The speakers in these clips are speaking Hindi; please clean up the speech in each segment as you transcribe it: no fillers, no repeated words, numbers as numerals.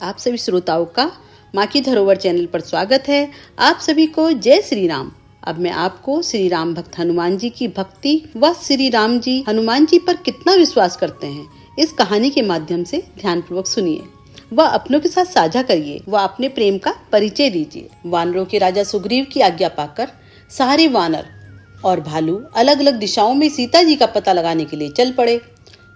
आप सभी श्रोताओं का माँ की धरोहर चैनल पर स्वागत है। आप सभी को जय श्री राम। अब मैं आपको श्री राम भक्त हनुमान जी की भक्ति व श्री राम जी हनुमान जी पर कितना विश्वास करते हैं, इस कहानी के माध्यम से ध्यानपूर्वक सुनिए व अपनों के साथ साझा करिए व अपने प्रेम का परिचय दीजिए। वानरों के राजा सुग्रीव की आज्ञा पाकर सारे वानर और भालू अलग अलग दिशाओं में सीता जी का पता लगाने के लिए चल पड़े।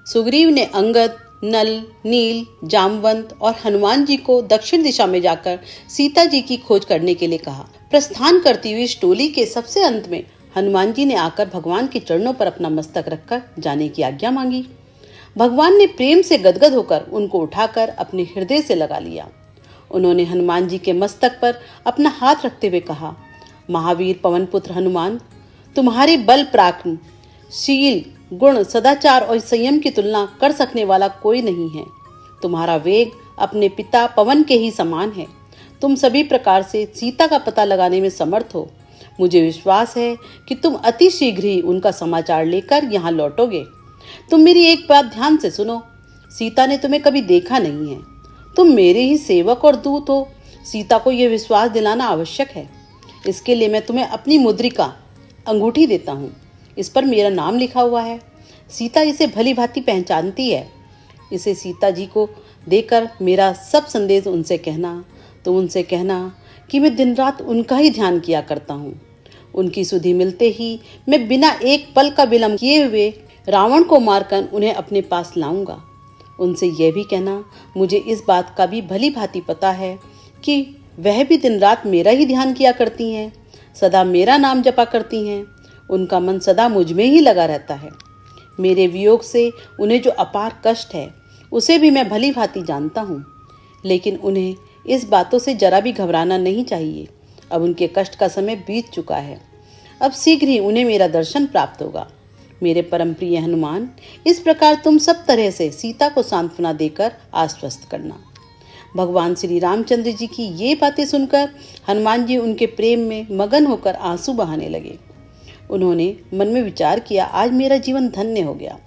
सुग्रीव ने अंगद, नल, नील, जामवंत और हनुमान जी को दक्षिण दिशा में जाकर सीता जी की खोज करने के लिए कहा। प्रस्थान करती हुई इस टोली के सबसे अंत में हनुमान जी ने आकर भगवान के चरणों पर अपना मस्तक रखकर जाने की आज्ञा मांगी। भगवान ने प्रेम से गदगद होकर उनको उठाकर अपने हृदय से लगा लिया। उन्होंने हनुमान जी के मस्तक पर अपना हाथ रखते हुए कहा, महावीर पवन पुत्र हनुमान, तुम्हारे बल पराक्रम, शील, गुण, सदाचार और संयम की तुलना कर सकने वाला कोई नहीं है। तुम्हारा वेग अपने पिता पवन के ही समान है। तुम सभी प्रकार से सीता का पता लगाने में समर्थ हो। मुझे विश्वास है कि तुम अति शीघ्र ही उनका समाचार लेकर यहाँ लौटोगे। तुम मेरी एक बात ध्यान से सुनो। सीता ने तुम्हें कभी देखा नहीं है। तुम मेरे ही सेवक और दूत हो। सीता को यह विश्वास दिलाना आवश्यक है। इसके लिए मैं तुम्हें अपनी मुद्रिका अंगूठी देता हूँ। इस पर मेरा नाम लिखा हुआ है। सीता इसे भली भांति पहचानती है। इसे सीता जी को देकर मेरा सब संदेश उनसे कहना। तो उनसे कहना कि मैं दिन रात उनका ही ध्यान किया करता हूँ। उनकी सुधि मिलते ही मैं बिना एक पल का विलंब किए हुए रावण को मारकर उन्हें अपने पास लाऊंगा। उनसे यह भी कहना, मुझे इस बात का भी भली भांति पता है कि वह भी दिन रात मेरा ही ध्यान किया करती हैं, सदा मेरा नाम जपा करती हैं। उनका मन सदा मुझ में ही लगा रहता है। मेरे वियोग से उन्हें जो अपार कष्ट है उसे भी मैं भली भांति जानता हूँ, लेकिन उन्हें इस बातों से जरा भी घबराना नहीं चाहिए। अब उनके कष्ट का समय बीत चुका है। अब शीघ्र ही उन्हें मेरा दर्शन प्राप्त होगा। मेरे परम प्रिय हनुमान, इस प्रकार तुम सब तरह से सीता को सांत्वना देकर आश्वस्त करना। भगवान श्री रामचंद्र जी की ये बातें सुनकर हनुमान जी उनके प्रेम में मगन होकर आंसू बहाने लगे। उन्होंने मन में विचार किया, आज मेरा जीवन धन्य हो गया।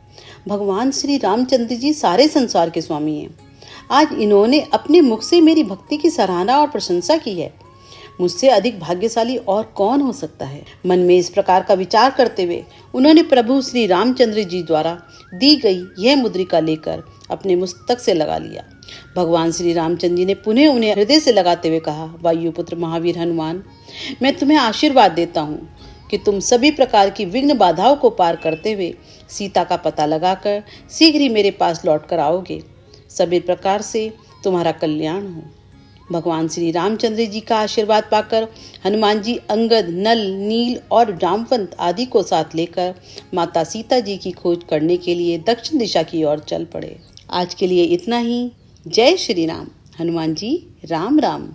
भगवान श्री रामचंद्र जी सारे संसार के स्वामी हैं। आज इन्होंने अपने मुख से मेरी भक्ति की सराहना और प्रशंसा की है। मुझसे अधिक भाग्यशाली और कौन हो सकता है। मन में इस प्रकार का विचार करते हुए उन्होंने प्रभु श्री रामचंद्र जी द्वारा दी गई यह मुद्रिका लेकर अपने मस्तक से लगा लिया। भगवान श्री रामचंद्र जी ने पुनः उन्हें हृदय से लगाते हुए कहा, वायुपुत्र महावीर हनुमान, मैं तुम्हें आशीर्वाद देता हूँ कि तुम सभी प्रकार की विघ्न बाधाओं को पार करते हुए सीता का पता लगाकर शीघ्र ही मेरे पास लौट कर आओगे। सभी प्रकार से तुम्हारा कल्याण हो। भगवान श्री रामचंद्र जी का आशीर्वाद पाकर हनुमान जी अंगद, नल, नील और जामवंत आदि को साथ लेकर माता सीता जी की खोज करने के लिए दक्षिण दिशा की ओर चल पड़े। आज के लिए इतना ही। जय श्री राम। हनुमान जी राम राम।